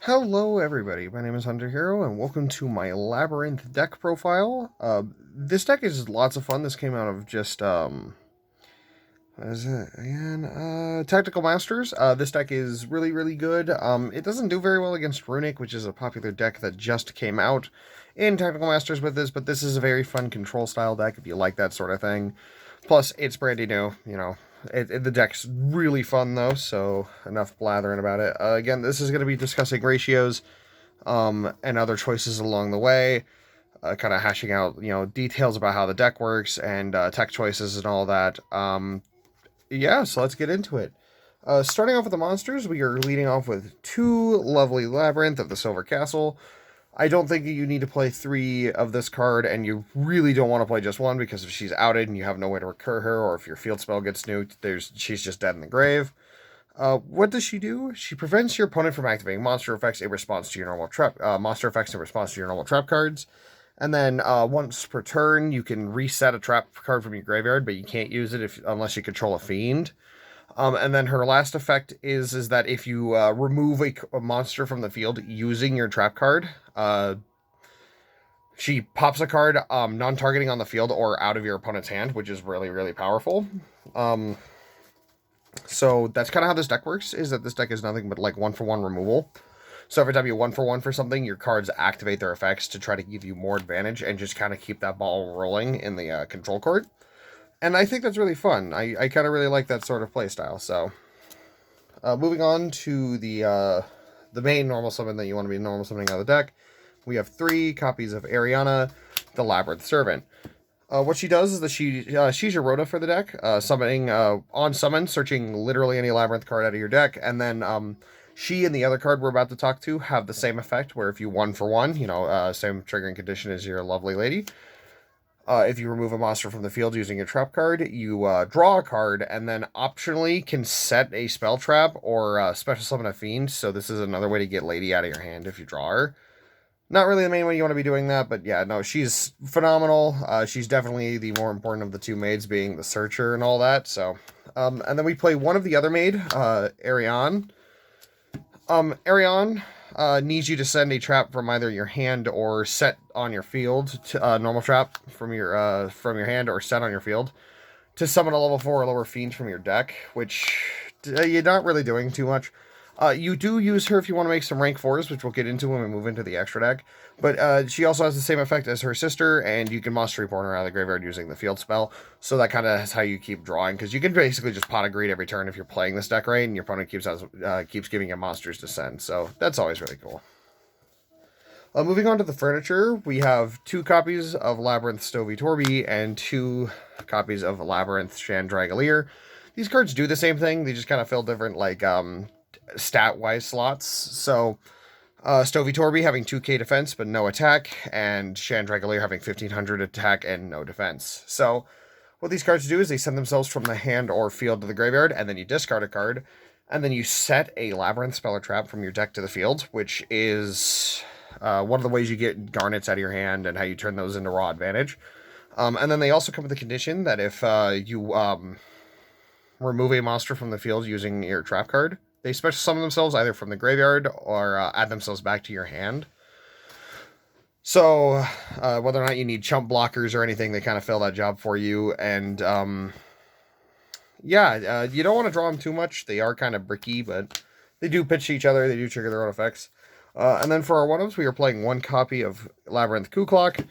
Hello everybody, my name is Hunter Hero and welcome to my Labyrinth deck profile. This deck is lots of fun. This came out of just, what is it again? Tactical Masters. This deck is really good. It doesn't do very well against Runic, which is a popular deck that just came out in Tactical Masters with this, but this is a very fun control style deck if you like that sort of thing. Plus, it's brandy new, the deck's really fun though, so enough blathering about it. Again, this is going to be discussing ratios, and other choices along the way, kind of hashing out, details about how the deck works and tech choices and all that. Yeah, so let's get into it. Starting off with the monsters, we are leading off with two lovely Labyrinth of the Silver Castle. I don't think you need to play three of this card, and you really don't want to play just one, because if she's outed and you have no way to recur her, or if your field spell gets nuked, she's just dead in the grave. What does she do? She prevents your opponent from activating monster effects in response to your normal trap, monster effects in response to your normal trap cards. And then once per turn, you can reset a trap card from your graveyard, but you can't use it unless you control a fiend. And then her last effect is that if you remove a monster from the field using your trap card, she pops a card non-targeting on the field or out of your opponent's hand, which is really powerful. So that's kind of how this deck works, is that this deck is nothing but like 1-for-1 removal. So every time you 1-for-1 for something, your cards activate their effects to try to give you more advantage and just kind of keep that ball rolling in the control court. And I think that's really fun. I kind of really like that sort of play style. So moving on to the main normal summon that you want to be normal summoning out of the deck, we have 3 copies of Ariana, the Labyrinth Servant. What she does is that she's your Rhoda for the deck, summoning on summon, searching literally any Labyrinth card out of your deck, and then she and the other card we're about to talk to have the same effect, where if you 1-for-1, same triggering condition as your lovely lady. If you remove a monster from the field using your trap card, you draw a card, and then optionally can set a spell trap or special summon a fiend. So this is another way to get lady out of your hand if you draw her. Not really the main way you want to be doing that, but yeah, no, she's phenomenal. She's definitely the more important of the two maids, being the searcher and all that. So, and then we play one of the other maid, Ariane. Ariane needs you to send a trap from either your hand or set on your field, to, normal trap from your hand or set on your field, to summon a level 4 or lower fiend from your deck, which you're not really doing too much. You do use her if you want to make some rank 4s, which we'll get into when we move into the extra deck. But she also has the same effect as her sister, and you can monster reborn her out of the graveyard using the field spell. So that kind of is how you keep drawing, because you can basically just pot a greed every turn if you're playing this deck right, and your opponent keeps giving you monsters to send. So that's always really cool. Moving on to the furniture, we have 2 copies of Labrynth Stovey Torby and 2 copies of Labrynth Chandragolier. These cards do the same thing, they just kind of fill different, stat-wise slots. So, Stovey Torby having 2k defense but no attack, and Chandragolier having 1500 attack and no defense. So, what these cards do is they send themselves from the hand or field to the graveyard, and then you discard a card, and then you set a Labyrinth spell or trap from your deck to the field, which is one of the ways you get garnets out of your hand and how you turn those into raw advantage. And then they also come with the condition that if you remove a monster from the field using your trap card, they special summon themselves either from the graveyard or add themselves back to your hand. So whether or not you need chump blockers or anything, they kind of fill that job for you. And you don't want to draw them too much. They are kind of bricky, but they do pitch to each other. They do trigger their own effects. And then for our one-ups, we are playing 1 copy of Labrynth Kuklok.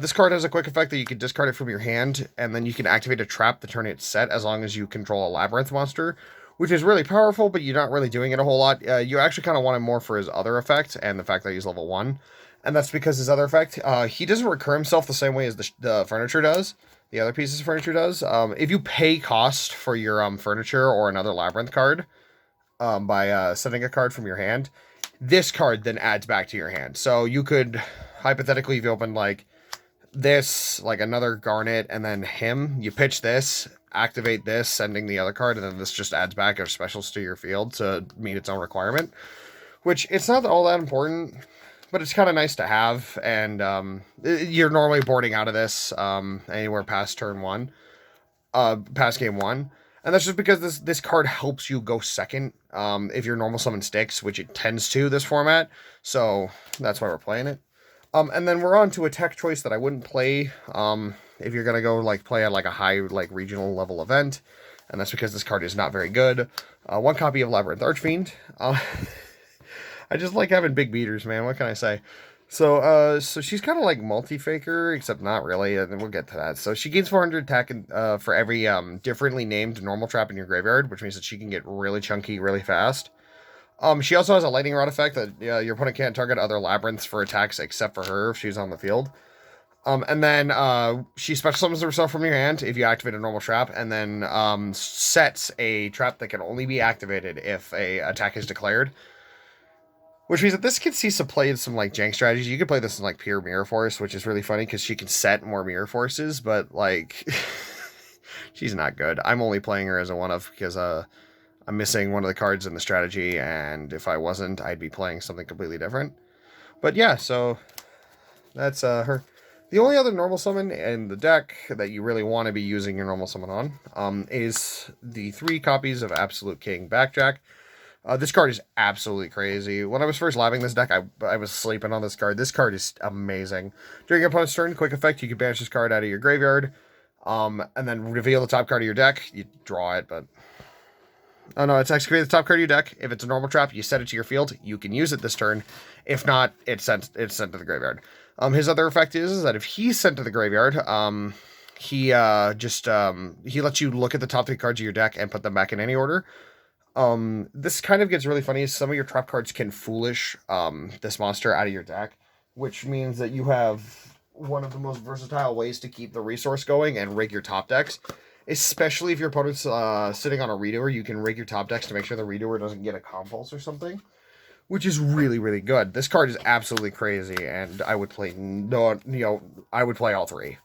This card has a quick effect that you can discard it from your hand, and then you can activate a trap the turn it's set as long as you control a Labyrinth monster, which is really powerful, but you're not really doing it a whole lot. You actually kind of want him more for his other effect and the fact that he's level 1. And that's because his other effect, he doesn't recur himself the same way as the furniture does. The other pieces of furniture does. If you pay cost for your furniture or another Labyrinth card by setting a card from your hand, this card then adds back to your hand. So you could, hypothetically, if you open this, another Garnet, and then him, you pitch this, activate this, sending the other card, and then this just adds back a specials to your field to meet its own requirement. Which, it's not all that important, but it's kind of nice to have, and you're normally boarding out of this anywhere past turn 1, past game 1. And that's just because this card helps you go second if your normal summon sticks, which it tends to this format. So that's why we're playing it. And then we're on to a tech choice that I wouldn't play if you're going to go like play at like a high like regional level event. And that's because this card is not very good. One copy of Labrynth Archfiend. I just like having big beaters, man. What can I say? So she's kind of like multi-faker, except not really, and we'll get to that. So she gains 400 attack for every differently named normal trap in your graveyard, which means that she can get really chunky really fast. She also has a lightning rod effect that your opponent can't target other labyrinths for attacks except for her if she's on the field. And then she special summons herself from your hand if you activate a normal trap, and then sets a trap that can only be activated if a attack is declared. Which means that this can see some play in some like jank strategies. You can play this in like pure mirror force, which is really funny because she can set more mirror forces, but like she's not good. I'm only playing her as a 1-of because I'm missing one of the cards in the strategy, and if I wasn't, I'd be playing something completely different. But yeah, so that's her. The only other normal summon in the deck that you really want to be using your normal summon on is the 3 copies of Absolute King Backjack. This card is absolutely crazy. When I was first labbing this deck, I was sleeping on this card. This card is amazing. During your opponent's turn, quick effect, you can banish this card out of your graveyard, and then reveal the top card of your deck. You draw it, but... Oh no, it's excavate the top card of your deck. If it's a normal trap, you set it to your field. You can use it this turn. If not, it's sent to the graveyard. His other effect is that if he's sent to the graveyard, he lets you look at the top 3 cards of your deck and put them back in any order. This kind of gets really funny. Some of your trap cards can foolish this monster out of your deck, which means that you have one of the most versatile ways to keep the resource going and rig your top decks. Especially if your opponent's sitting on a redoer, you can rig your top decks to make sure the redoer doesn't get a compulse or something, which is really, really good. This card is absolutely crazy, and I would play I would play all 3.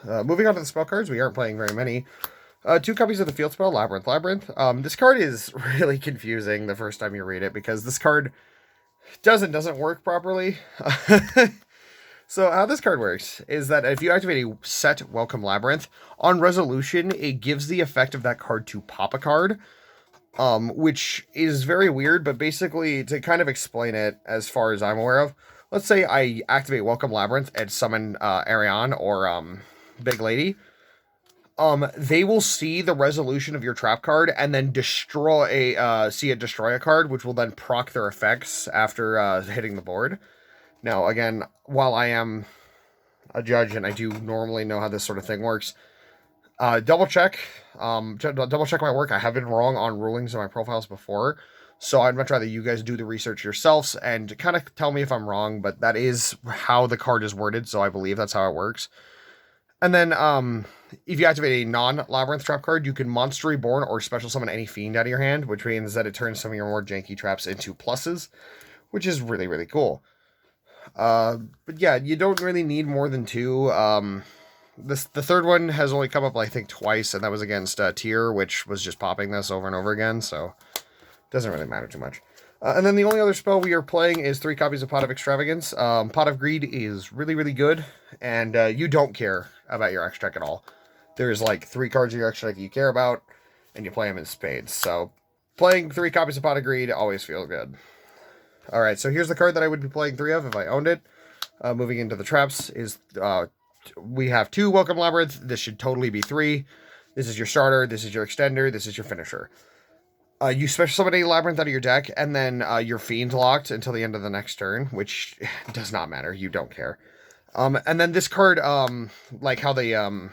Moving on to the spell cards, we aren't playing very many. 2 copies of the field spell, Labrynth. This card is really confusing the first time you read it, because this card doesn't work properly. So how this card works is that if you activate a set Welcome Labrynth, on resolution, it gives the effect of that card to pop a card, which is very weird, but basically, to kind of explain it as far as I'm aware of, let's say I activate Welcome Labrynth and summon Ariane or Big Lady. They will see the resolution of your trap card and then destroy a card, which will then proc their effects after hitting the board. Now, again, while I am a judge and I do normally know how this sort of thing works, double check my work. I have been wrong on rulings in my profiles before, so I'd much rather you guys do the research yourselves and kind of tell me if I'm wrong, but that is how the card is worded, so I believe that's how it works. And then, if you activate a non-Labyrinth trap card, you can Monster Reborn or special summon any fiend out of your hand, which means that it turns some of your more janky traps into pluses, which is really, really cool. But yeah, you don't really need more than 2. The third one has only come up, I think, twice, and that was against Tyr, which was just popping this over and over again, so it doesn't really matter too much. And then the only other spell we are playing is 3 copies of Pot of Extravagance. Pot of Greed is really, really good, and you don't care about your extra deck at all. There's like 3 cards of your extra deck you care about, and you play them in spades. So playing 3 copies of Pot of Greed always feels good. Alright, so here's the card that I would be playing 3 of if I owned it. Moving into the traps is, we have 2 Welcome Labyrinth. This should totally be 3. This is your starter, this is your extender, this is your finisher. You special summon a Labyrinth out of your deck, and then your Fiend locked until the end of the next turn, which does not matter. You don't care. And then this card, like how the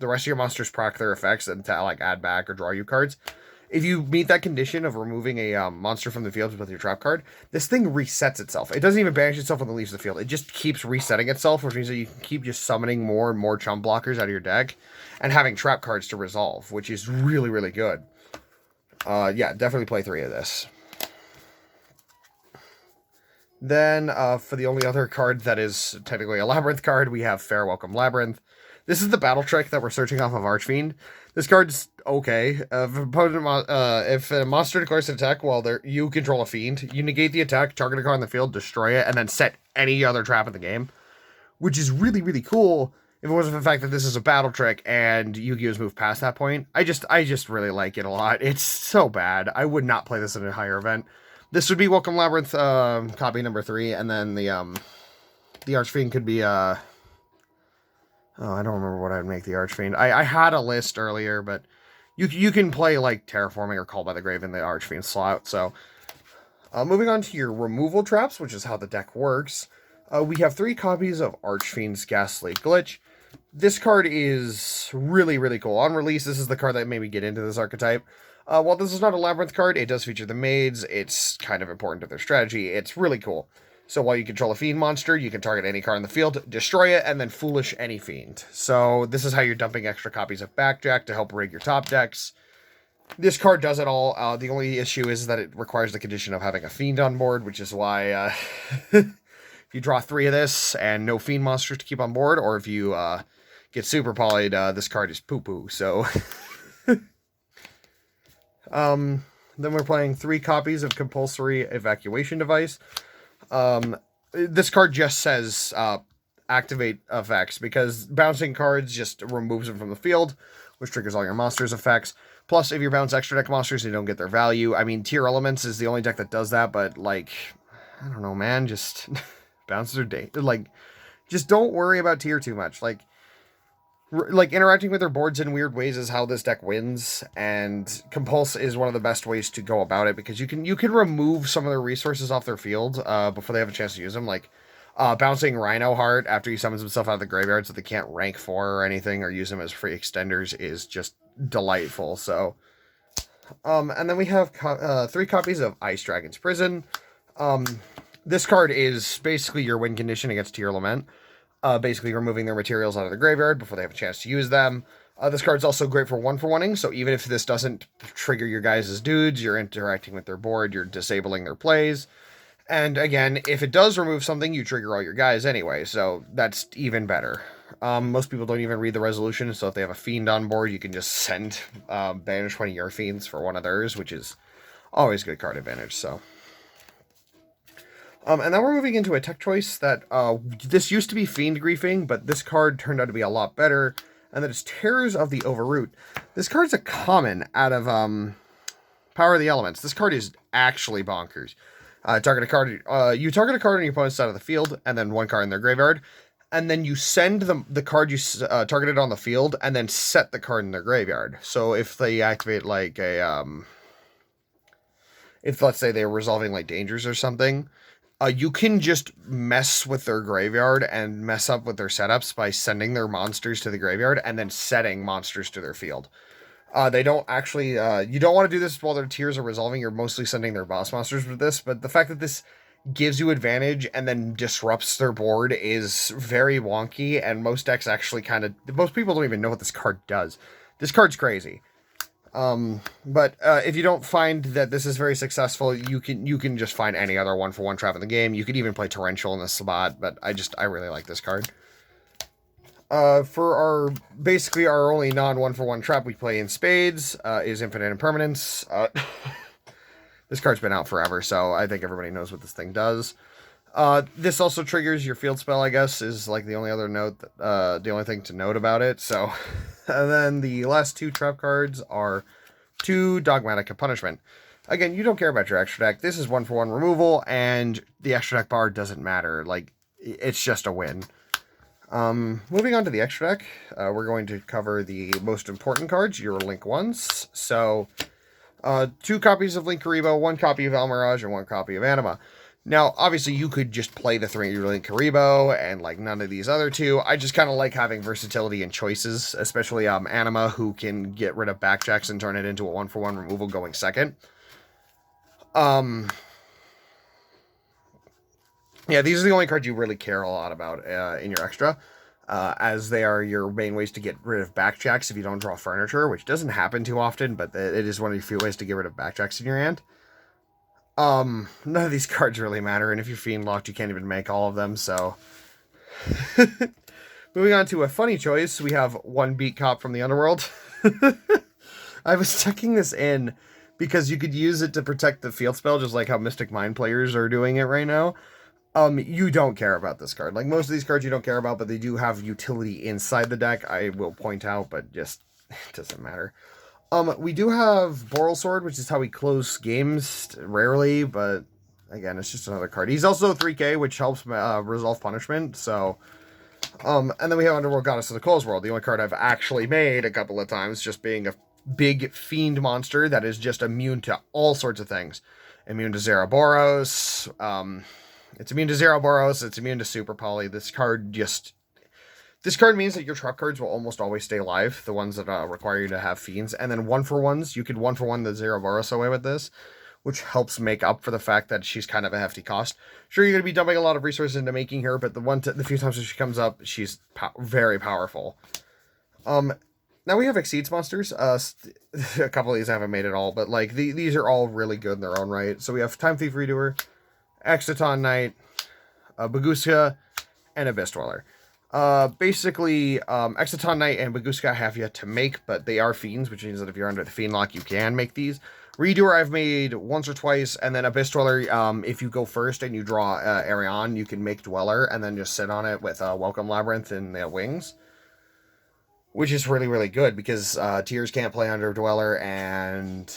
rest of your monsters proc their effects and to like add back or draw you cards. If you meet that condition of removing a monster from the field with your trap card, this thing resets itself. It doesn't even banish itself when it leaves the field. It just keeps resetting itself, which means that you can keep just summoning more and more chump blockers out of your deck and having trap cards to resolve, which is really, really good. Yeah, definitely play 3 of this. Then, for the only other card that is technically a Labyrinth card, we have Fair Welcome Labrynth. This is the battle trick that we're searching off of Archfiend. This card's okay. If a monster declares an attack while you control a fiend, you negate the attack, target a card on the field, destroy it, and then set any other trap in the game. Which is really, really cool. if it wasn't for the fact that this is a battle trick and Yu-Gi-Oh's moved past that point. I just really like it a lot. It's so bad. I would not play this in a higher event. This would be Welcome Labyrinth copy number 3, and then the Archfiend could be oh, I don't remember what I'd make the Archfiend. I had a list earlier, but you can play like Terraforming or Called by the Grave in the Archfiend slot. So moving on to your removal traps, which is how the deck works. We have 3 copies of Archfiend's Ghastly Glitch. This card is really, really cool. On release, this is the card that made me get into this archetype. While this is not a Labyrinth card, it does feature the Maids. It's kind of important to their strategy. It's really cool. So while you control a Fiend monster, you can target any card in the field, destroy it, and then Foolish any Fiend. So this is how you're dumping extra copies of Backjack to help rig your top decks. This card does it all. The only issue is that it requires the condition of having a Fiend on board, which is why if you draw 3 of this and no Fiend monsters to keep on board, or if you get super polyed, this card is poo-poo. So then we're playing 3 copies of Compulsory Evacuation Device. This card just says activate effects, because bouncing cards just removes them from the field, which triggers all your monsters' effects. Plus, if you bounce extra deck monsters, you don't get their value. I mean, Tier Elements is the only deck that does that, but, like, I don't know, man, just bounce their day. Like, just don't worry about Tier too much. Like, interacting with their boards in weird ways is how this deck wins, and Compulse is one of the best ways to go about it, because you can remove some of their resources off their field before they have a chance to use them, like bouncing Rhino Heart after he summons himself out of the graveyard so they can't rank 4 or anything, or use them as free extenders, is just delightful. So, and then we have 3 copies of Ice Dragon's Prison. This card is basically your win condition against Tier Lament. Basically removing their materials out of the graveyard before they have a chance to use them. This card's also great for 1-for-1ing, so even if this doesn't trigger your guys' dudes, you're interacting with their board, you're disabling their plays. And again, if it does remove something, you trigger all your guys anyway, so that's even better. Most people don't even read the resolution, so if they have a Fiend on board, you can just send banish one of your Fiends for one of theirs, which is always good card advantage, so... and then we're moving into a tech choice that, this used to be Fiend Griefing, but this card turned out to be a lot better, and that is Terrors of the Overroot. This card's a common out of, Power of the Elements. This card is actually bonkers. You target a card on your opponent's side of the field, and then 1 card in their graveyard, and then you send the card you targeted on the field, and then set the card in their graveyard. So if they activate, like, if, let's say, they're resolving, like, dangers or something, you can just mess with their graveyard and mess up with their setups by sending their monsters to the graveyard and then setting monsters to their field. They don't actually, you don't want to do this while their tiers are resolving. You're mostly sending their boss monsters with this, but the fact that this gives you advantage and then disrupts their board is very wonky, and most decks actually most people don't even know what this card does. This card's crazy. But if you don't find that this is very successful, you can just find any other 1-for-1 trap in the game. You could even play Torrential in this spot, but I really like this card. For basically our only non 1-for-1 trap we play in spades, is Infinite Impermanence. This card's been out forever, so I think everybody knows what this thing does. This also triggers your field spell, I guess, is like the only other note, the only thing to note about it. So, and then the last 2 trap cards are 2 Dogmatic of Punishment. Again, you don't care about your extra deck. This is 1-for-1 removal, and the extra deck bar doesn't matter. Like, it's just a win. Moving on to the extra deck, we're going to cover the most important cards, your Link 1s. So, 2 copies of Link Karibo, 1 copy of Almirage, and 1 copy of Anima. Now, obviously, you could just play the 3 Link Karibo and, like, none of these other 2. I just kind of like having versatility and choices, especially Anima, who can get rid of Backjacks and turn it into a 1-for-1 removal going second. Yeah, these are the only cards you really care a lot about in your extra, as they are your main ways to get rid of Backjacks if you don't draw furniture, which doesn't happen too often, but it is one of the few ways to get rid of Backjacks in your hand. None of these cards really matter, and if you're Fiend locked, you can't even make all of them, so... Moving on to a funny choice, we have 1 Beat Cop from the Underworld. I was checking this in because you could use it to protect the field spell, just like how Mystic Mind players are doing it right now. You don't care about this card. Like, most of these cards you don't care about, but they do have utility inside the deck, I will point out, but just, it doesn't matter. We do have Boral Sword, which is how we close games, rarely, but again, it's just another card. He's also 3k, which helps resolve punishment, so... and then we have Underworld Goddess of the Closed World, the only card I've actually made a couple of times, just being a big fiend monster that is just immune to all sorts of things. Immune to Zeraboros, it's immune to Zeraboros, it's immune to Super Poly. This card means that your trap cards will almost always stay alive, the ones that require you to have fiends. And then 1-for-1s, you could 1-for-1 the Zeraboros away with this, which helps make up for the fact that she's kind of a hefty cost. Sure, you're going to be dumping a lot of resources into making her, but the few times that she comes up, she's very powerful. Now we have Exceeds monsters. A couple of these I haven't made at all, but like these are all really good in their own right. So we have Time Thief Redoer, Exciton Knight, Baguska, and Abyss Dweller. Basically, Exciton Knight and Baguska have yet to make, but they are fiends, which means that if you're under the fiend lock, you can make these. Redoer I've made once or twice, and then Abyss Dweller, if you go first and you draw Arion, you can make Dweller, and then just sit on it with Welcome Labyrinth and Wings. Which is really, really good, because Tears can't play under Dweller, and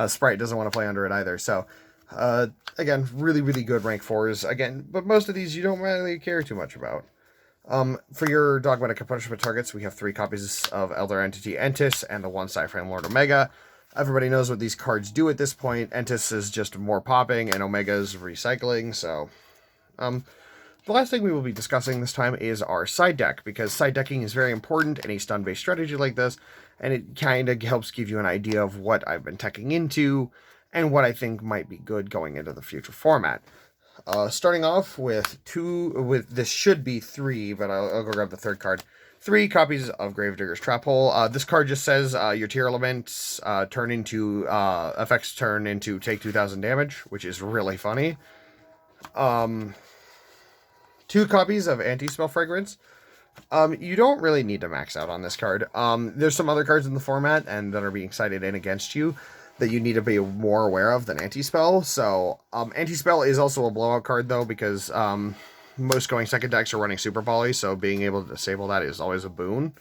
Sprite doesn't want to play under it either. So, again, really, really good rank 4s. Again, but most of these you don't really care too much about. For your Dogmatic Punishment targets, we have 3 copies of Elder Entity Entis and the 1 Cyframe Lord Omega. Everybody knows what these cards do at this point. Entis is just more popping, and Omega is recycling, so... The last thing we will be discussing this time is our side deck, because side decking is very important in a stun-based strategy like this, and it kind of helps give you an idea of what I've been teching into, and what I think might be good going into the future format. Starting off with this should be 3, but I'll go grab the 3rd card. 3 copies of Gravedigger's Trap Hole. This card just says your tier elements effects turn into take 2,000 damage, which is really funny. 2 copies of Anti-Spell Fragrance. You don't really need to max out on this card. There's some other cards in the format and that are being cited in against you that you need to be more aware of than Anti-Spell. So, Anti-Spell is also a blowout card, though, because most going second decks are running Super Poly, so being able to disable that is always a boon.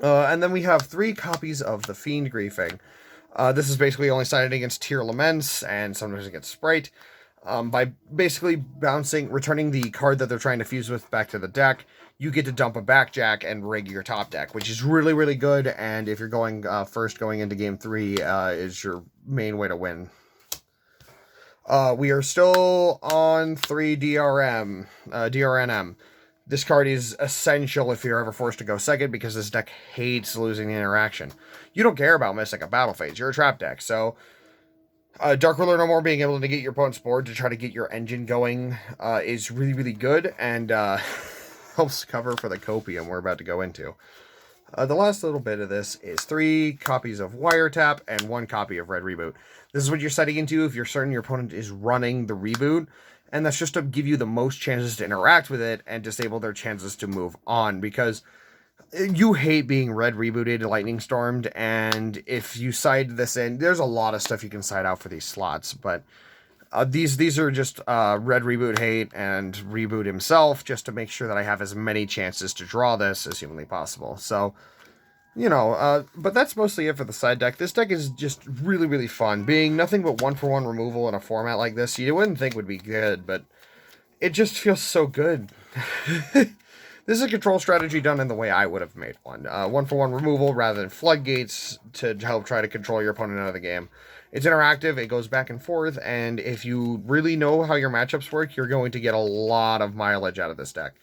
And then we have 3 copies of the Fiend Griefing. This is basically only cited against Tier Laments and sometimes against Sprite. By basically returning the card that they're trying to fuse with back to the deck, you get to dump a backjack and rig your top deck, which is really, really good, and if you're going first going into Game 3, is your main way to win. We are still on 3 DRNM. This card is essential if you're ever forced to go second, because this deck hates losing the interaction. You don't care about missing a battle phase, you're a trap deck, so... Dark Ruler No More being able to get your opponent's board to try to get your engine going is really, really good, and helps cover for the copium we're about to go into. The last little bit of this is 3 copies of Wiretap and 1 copy of Red Reboot. This is what you're setting into if you're certain your opponent is running the reboot, and that's just to give you the most chances to interact with it and disable their chances to move on, because... you hate being red rebooted, lightning stormed, and if you side this in, there's a lot of stuff you can side out for these slots, but these are just red reboot hate and reboot himself, just to make sure that I have as many chances to draw this as humanly possible. So, you know, but that's mostly it for the side deck. This deck is just really, really fun. Being nothing but 1-for-1 removal in a format like this, you wouldn't think would be good, but it just feels so good. This is a control strategy done in the way I would have made one. 1-for-1 removal rather than floodgates to help try to control your opponent out of the game. It's interactive, it goes back and forth, and if you really know how your matchups work, you're going to get a lot of mileage out of this deck.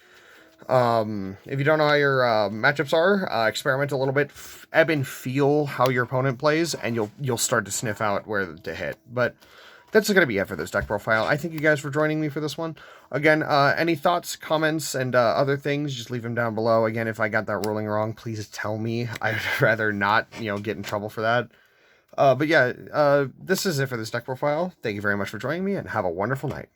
If you don't know how your matchups are, experiment a little bit, ebb and feel how your opponent plays, and you'll start to sniff out where to hit. But that's going to be it for this deck profile. I thank you guys for joining me for this one. Again, any thoughts, comments, and other things, just leave them down below. Again, if I got that ruling wrong, please tell me. I'd rather not, get in trouble for that. But yeah, this is it for this deck profile. Thank you very much for joining me, and have a wonderful night.